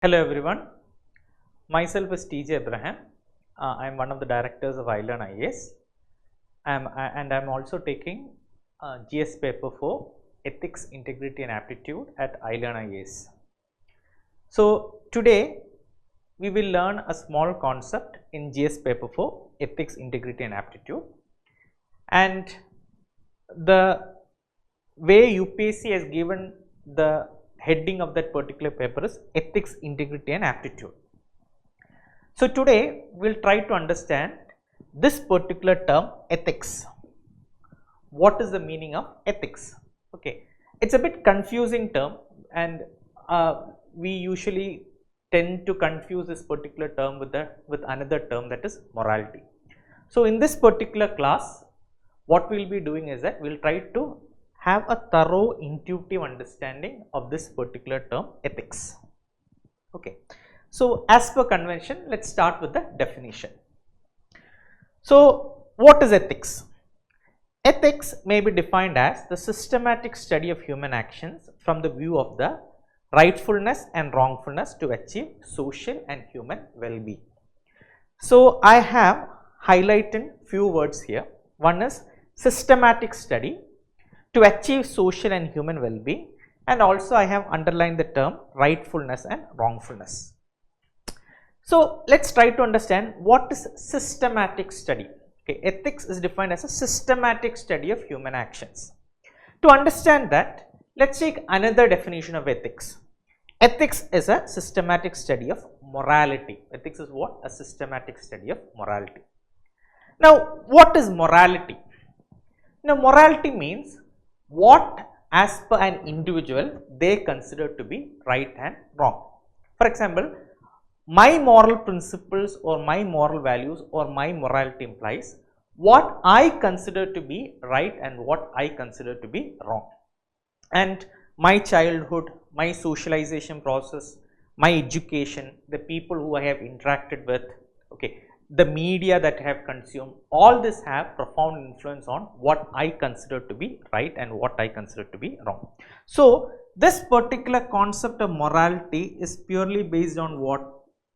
Hello everyone, myself is TJ Abraham. I am one of the directors of iLearn IAS and I am also taking GS paper for Ethics, Integrity and Aptitude at iLearn IAS. So today we will learn a small concept in GS paper for Ethics, Integrity and Aptitude, and the way UPSC has given the heading of that particular paper is Ethics, Integrity and Aptitude. So today we will try to understand this particular term ethics. What is the meaning of ethics? Okay, it's a bit confusing term, and we usually tend to confuse this particular term with another term, that is morality. So in this particular class, what we will be doing is that we will try to have a thorough intuitive understanding of this particular term ethics. Okay, so as per convention, let's start with the definition. So what is ethics? Ethics may be defined as the systematic study of human actions from the view of the rightfulness and wrongfulness to achieve social and human well-being. So I have highlighted few words here. One is systematic study to achieve social and human well-being, and also I have underlined the term rightfulness and wrongfulness. So let's try to understand what is systematic study. Okay, ethics is defined as a systematic study of human actions. To understand that, let's take another definition of ethics. Ethics is a systematic study of morality. Ethics is what? A systematic study of morality. Now, what is morality? Now, morality means what as per an individual they consider to be right and wrong. For example, my moral principles or my moral values or my morality implies what I consider to be right and what I consider to be wrong. And my childhood, my socialization process, my education, the people who I have interacted with, okay, the media that I have consumed, all this have profound influence on what I consider to be right and what I consider to be wrong. So this particular concept of morality is purely based on what?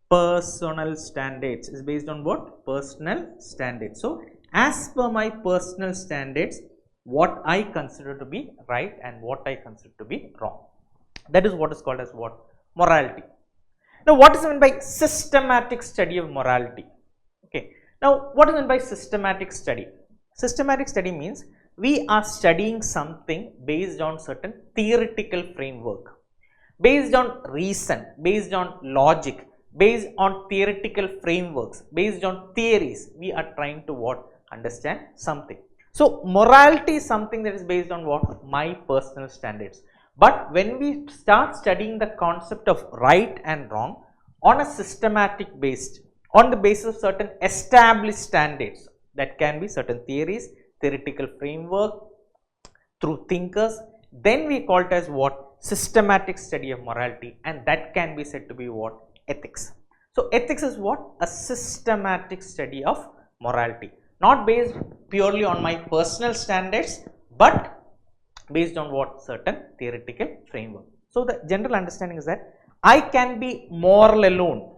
Personal standards. Is based on what? Personal standards. So as per my personal standards, what I consider to be right and what I consider to be wrong. That is what is called as what? Morality. Now what is meant by systematic study of morality? Okay. Now, what is meant by systematic study? Systematic study means we are studying something based on certain theoretical framework, based on reason, based on logic, based on theoretical frameworks, based on theories. We are trying to what? Understand something. So, morality is something that is based on what? My personal standards. But when we start studying the concept of right and wrong on a systematic based, on the basis of certain established standards, that can be certain theories, theoretical framework, through thinkers, then we call it as what? Systematic study of morality, and that can be said to be what? Ethics. So ethics is what? A systematic study of morality, not based purely on my personal standards, but based on what? Certain theoretical framework. So the general understanding is that I can be moral alone.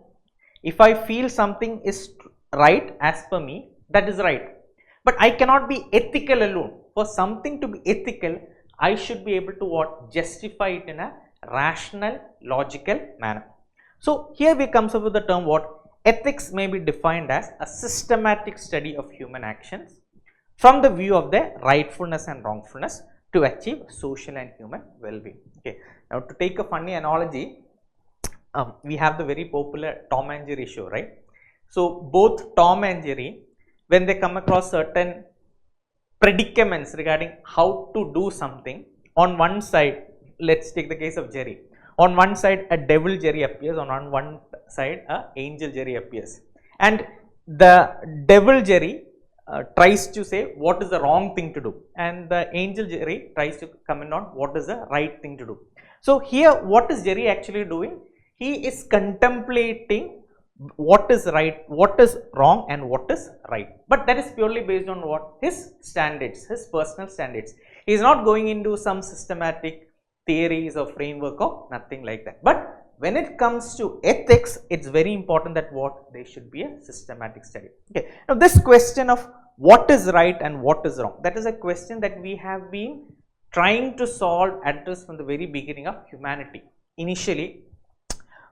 If I feel something is right as per me, that is right. But I cannot be ethical alone. For something to be ethical, I should be able to what? Justify it in a rational, logical manner. So here we comes up with the term what? Ethics may be defined as a systematic study of human actions from the view of their rightfulness and wrongfulness to achieve social and human well-being. Okay. Now to take a funny analogy, we have the very popular Tom and Jerry show, right? So both Tom and Jerry, when they come across certain predicaments regarding how to do something, on one side, let's take the case of Jerry. On one side, a devil Jerry appears, on one side, a angel Jerry appears. And the devil Jerry tries to say what is the wrong thing to do, and the angel Jerry tries to comment on what is the right thing to do. So here, what is Jerry actually doing? He is contemplating what is right, what is wrong and what is right. But that is purely based on what? His standards, his personal standards. He is not going into some systematic theories or framework or nothing like that. But when it comes to ethics, it's very important that what they should be a systematic study. Okay. Now, this question of what is right and what is wrong, that is a question that we have been trying to solve, address from the very beginning of humanity. Initially,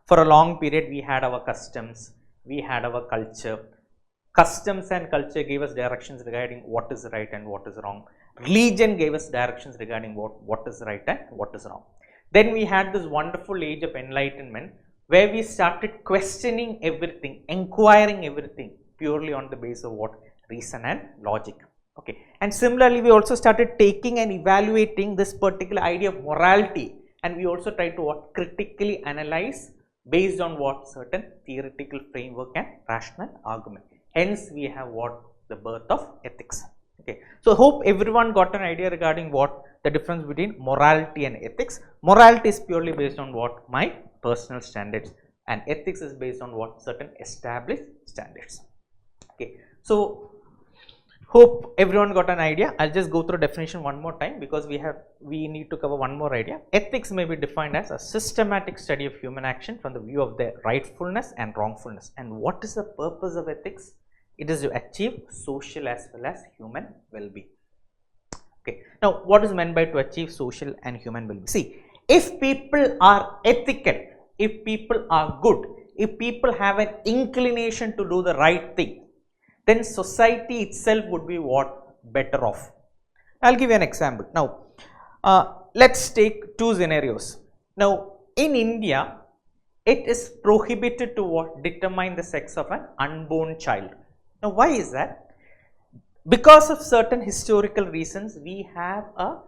for a long period, we had our customs, we had our culture. Customs and culture gave us directions regarding what is right and what is wrong. Religion gave us directions regarding what is right and what is wrong. Then we had this wonderful age of enlightenment where we started questioning everything, inquiring everything purely on the basis of what? Reason and logic. Okay. And similarly, we also started taking and evaluating this particular idea of morality, and we also tried to what? Critically analyze based on what? Certain theoretical framework and rational argument. Hence, we have what? The birth of ethics. Okay. So, hope everyone got an idea regarding what the difference between morality and ethics. Morality is purely based on what? My personal standards, and ethics is based on what? Certain established standards. Okay. So, hope everyone got an idea. I'll just go through definition one more time because we need to cover one more idea. Ethics may be defined as a systematic study of human action from the view of their rightfulness and wrongfulness. And what is the purpose of ethics? It is to achieve social as well as human well-being. Okay. Now, what is meant by to achieve social and human well-being? See, if people are ethical, if people are good, if people have an inclination to do the right thing, then society itself would be what? Better off. I'll give you an example. Now, let's take two scenarios. Now, in India, it is prohibited to what? Determine the sex of an unborn child. Now, why is that? Because of certain historical reasons, we have a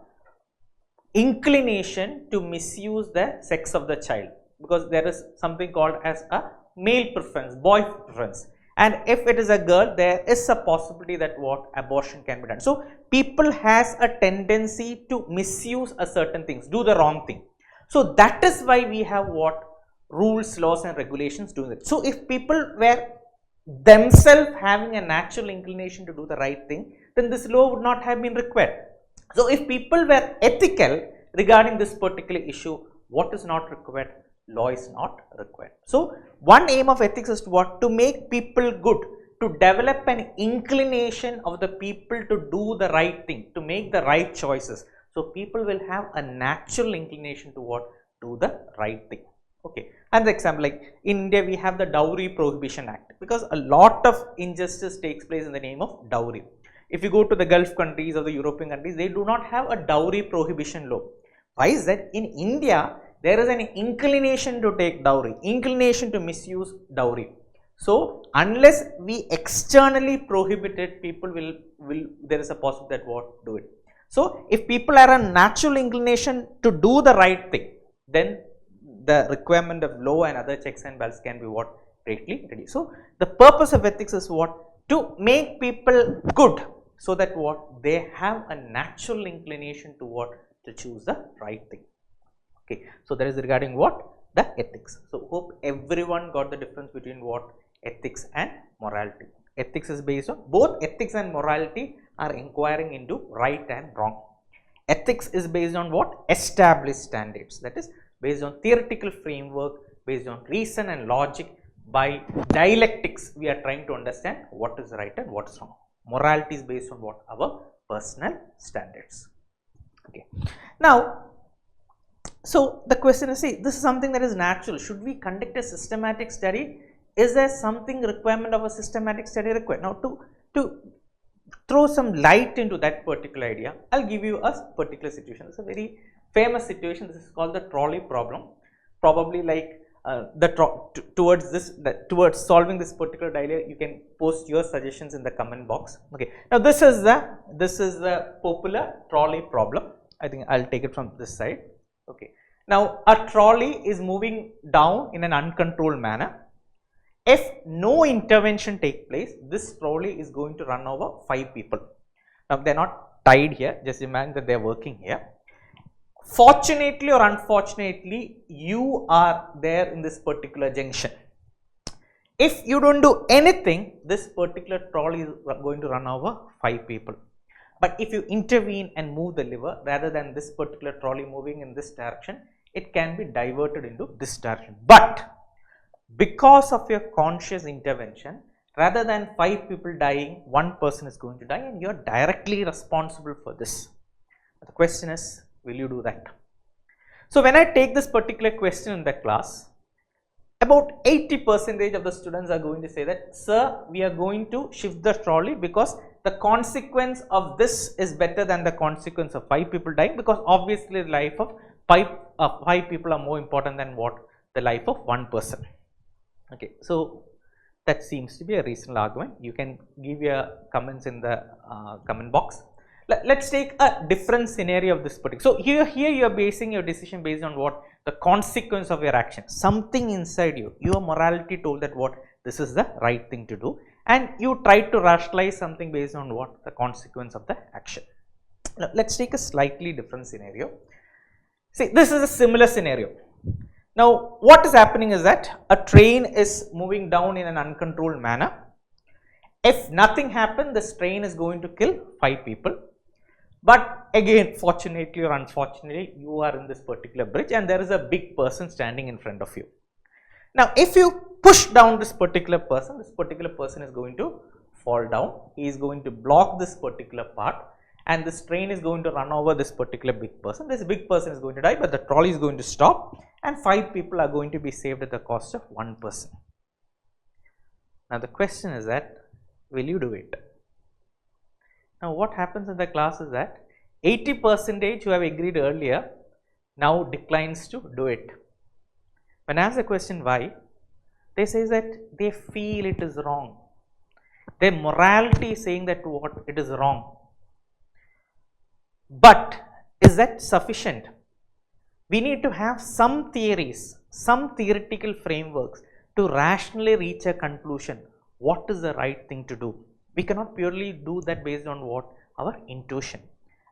inclination to misuse the sex of the child, because there is something called as a male preference, boy preference. And if it is a girl, there is a possibility that what? Abortion can be done. So, people has a tendency to misuse a certain things, do the wrong thing. So, that is why we have what? Rules, laws and regulations doing it. So, if people were themselves having a natural inclination to do the right thing, then this law would not have been required. So, if people were ethical regarding this particular issue, what is not required? Law is not required. So, one aim of ethics is to what? To make people good, to develop an inclination of the people to do the right thing, to make the right choices. So, people will have a natural inclination to what? Do the right thing. Okay. And the example, like in India, we have the Dowry Prohibition Act, because a lot of injustice takes place in the name of dowry. If you go to the Gulf countries or the European countries, they do not have a dowry prohibition law. Why is that? In India, there is an inclination to take dowry, inclination to misuse dowry. So, unless we externally prohibit it, people will there is a possibility that what? Do it. So, if people are a natural inclination to do the right thing, then the requirement of law and other checks and balances can be what? Greatly reduced. So, the purpose of ethics is what? To make people good, so that what? They have a natural inclination to what? To choose the right thing. Okay. So, that is regarding what? The ethics. So, hope everyone got the difference between what? Ethics and morality. Ethics is based on, both ethics and morality are inquiring into right and wrong. Ethics is based on what? Established standards, that is based on theoretical framework, based on reason and logic. By dialectics, we are trying to understand what is right and what is wrong. Morality is based on what? Our personal standards. Okay. Now, so the question is, see, this is something that is natural. Should we conduct a systematic study? Is there something requirement of a systematic study required? Now, to throw some light into that particular idea, I'll give you a particular situation. It's a very famous situation. This is called the trolley problem. Probably like towards solving this particular dilemma, you can post your suggestions in the comment box. Okay. Now, this is the popular trolley problem. I think I'll take it from this side. Okay. Now, a trolley is moving down in an uncontrolled manner. If no intervention takes place, this trolley is going to run over 5 people. Now, they are not tied here. Just imagine that they are working here. Fortunately or unfortunately, you are there in this particular junction. If you don't do anything, this particular trolley is going to run over 5 people. But if you intervene and move the lever, rather than this particular trolley moving in this direction, it can be diverted into this direction. But because of your conscious intervention, rather than 5 people dying, 1 person is going to die and you are directly responsible for this. The question is, will you do that? So when I take this particular question in the class, about 80% of the students are going to say that, sir, we are going to shift the trolley because the consequence of this is better than the consequence of 5 people dying, because obviously the life of 5 people are more important than what the life of 1 person. Okay, so that seems to be a reasonable argument. You can give your comments in the comment box. Let's take a different scenario of this particular. So here you are basing your decision based on what? The consequence of your action. Something inside you, your morality told that what? This is the right thing to do, and you try to rationalize something based on what? The consequence of the action. Now let's take a slightly different scenario. See, this is a similar scenario. Now what is happening is that a train is moving down in an uncontrolled manner. If nothing happens, this train is going to kill 5 people. But again, fortunately or unfortunately, you are in this particular bridge and there is a big person standing in front of you. Now if you push down this particular person is going to fall down. He is going to block this particular part and this train is going to run over this particular big person. This big person is going to die, but the trolley is going to stop and 5 people are going to be saved at the cost of 1 person. Now the question is that, will you do it? Now what happens in the class is that 80% who have agreed earlier now declines to do it. When asked the question why, they say that they feel it is wrong. Their morality is saying that what? It is wrong. But is that sufficient? We need to have some theories, some theoretical frameworks to rationally reach a conclusion. What is the right thing to do? We cannot purely do that based on what? Our intuition.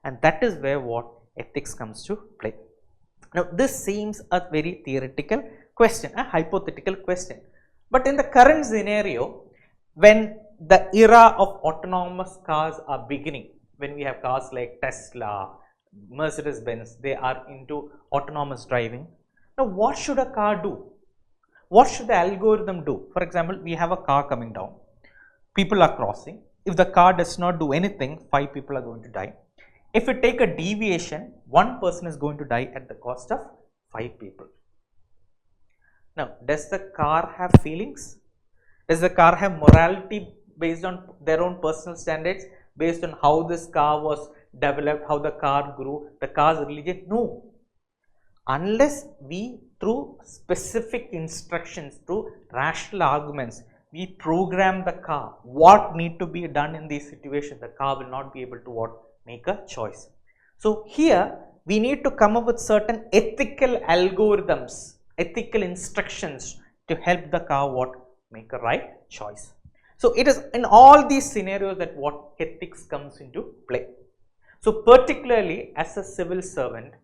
And that is where what? Ethics comes to play. Now this seems a very theoretical question, a hypothetical question. But in the current scenario, when the era of autonomous cars are beginning, when we have cars like Tesla, Mercedes-Benz, they are into autonomous driving. Now what should a car do? What should the algorithm do? For example, we have a car coming down. People are crossing. If the car does not do anything, 5 people are going to die. If we take a deviation, 1 person is going to die at the cost of 5 people. Now, does the car have feelings? Does the car have morality based on their own personal standards, based on how this car was developed, how the car grew, the car's religion? No. Unless we, through specific instructions, through rational arguments, we program the car what need to be done in these situations, the car will not be able to what? Make a choice. So here we need to come up with certain ethical algorithms, ethical instructions to help the car what? Make a right choice. So it is in all these scenarios that what? Ethics comes into play. So particularly as a civil servant,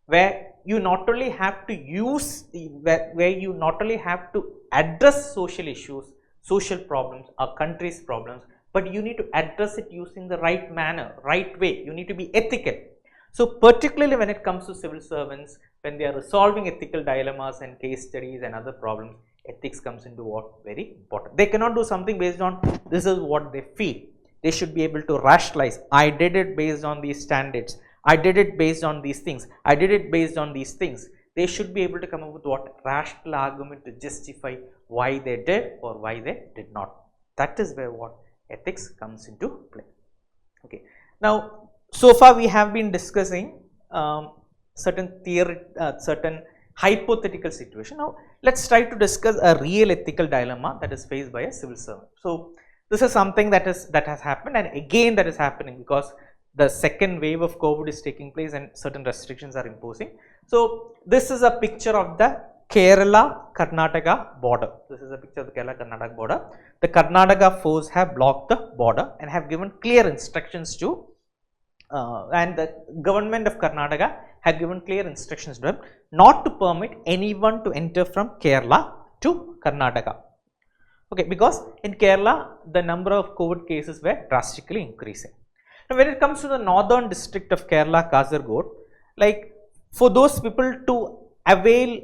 where you not only have to use, where you not only have to address social issues, social problems, our country's problems, but you need to address it using the right manner, right way. You need to be ethical. So particularly when it comes to civil servants, when they are resolving ethical dilemmas and case studies and other problems, ethics comes into what? Very important. They cannot do something based on this is what they feel. They should be able to rationalize. I did it based on these standards. I did it based on these things. I did it based on these things. They should be able to come up with what? Rational argument to justify why they did or why they did not. That is where what? Ethics comes into play. Okay. Now, so far we have been discussing certain theory, certain hypothetical situation. Now, let's try to discuss a real ethical dilemma that is faced by a civil servant. So, this is something that has happened, and again that is happening because the second wave of COVID is taking place and certain restrictions are imposing. So, this is a picture of the Kerala-Karnataka border. This is a picture of the Kerala-Karnataka border. The Karnataka force have blocked the border and have given clear instructions to, and the government of Karnataka have given clear instructions to them not to permit anyone to enter from Kerala to Karnataka. Okay, because in Kerala, the number of COVID cases were drastically increasing. Now, when it comes to the northern district of Kerala, Kasaragod, like for those people to avail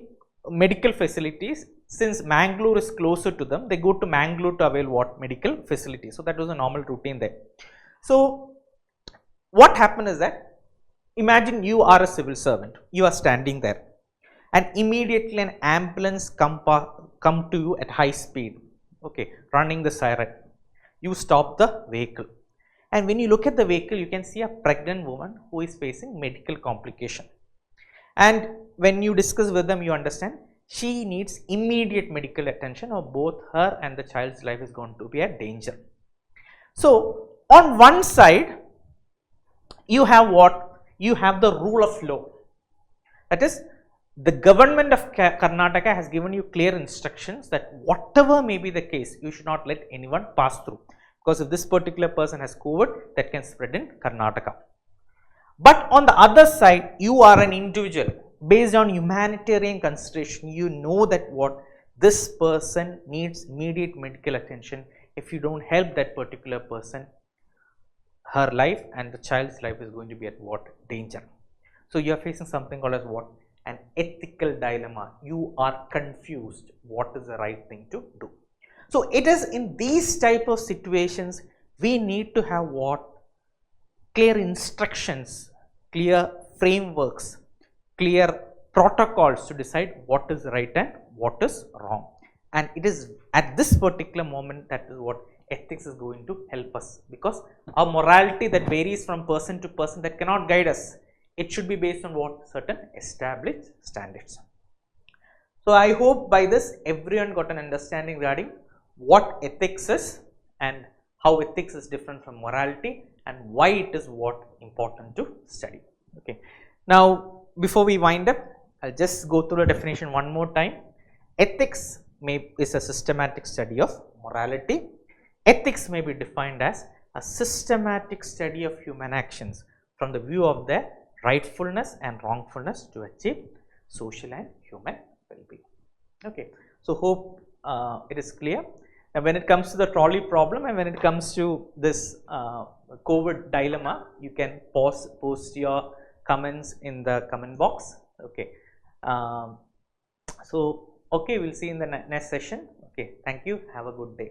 medical facilities. Since Mangalore is closer to them, they go to Mangalore to avail what? Medical facilities. So that was a normal routine there. So what happened is that, imagine you are a civil servant, you are standing there, and immediately an ambulance come to you at high speed, okay, running the siren. You stop the vehicle, and when you look at the vehicle, you can see a pregnant woman who is facing medical complication. And when you discuss with them, you understand she needs immediate medical attention, or both her and the child's life is going to be at danger. So on one side, you have what? You have the rule of law. That is, the government of Karnataka has given you clear instructions that whatever may be the case, you should not let anyone pass through, because if this particular person has COVID, that can spread in Karnataka. But on the other side, you are an individual. Based on humanitarian consideration, you know that what? This person needs immediate medical attention. If you don't help that particular person, her life and the child's life is going to be at what? Danger. So you are facing something called as what? An ethical dilemma. You are confused what is the right thing to do. So it is in these type of situations we need to have what? Clear instructions, clear frameworks, clear protocols to decide what is right and what is wrong. And it is at this particular moment that is what ethics is going to help us, because our morality that varies from person to person, that cannot guide us. It should be based on what? Certain established standards. So I hope by this everyone got an understanding regarding what ethics is and how ethics is different from morality, and why it is what important to study. Okay. Now before we wind up, I'll just go through the definition one more time. Ethics is a systematic study of morality. Ethics may be defined as a systematic study of human actions from the view of their rightfulness and wrongfulness to achieve social and human well-being. Okay. So hope it is clear. And when it comes to the trolley problem, and when it comes to this COVID dilemma, you can post your comments in the comment box. Okay. So okay, we'll see in the next session. Okay, thank you. Have a good day.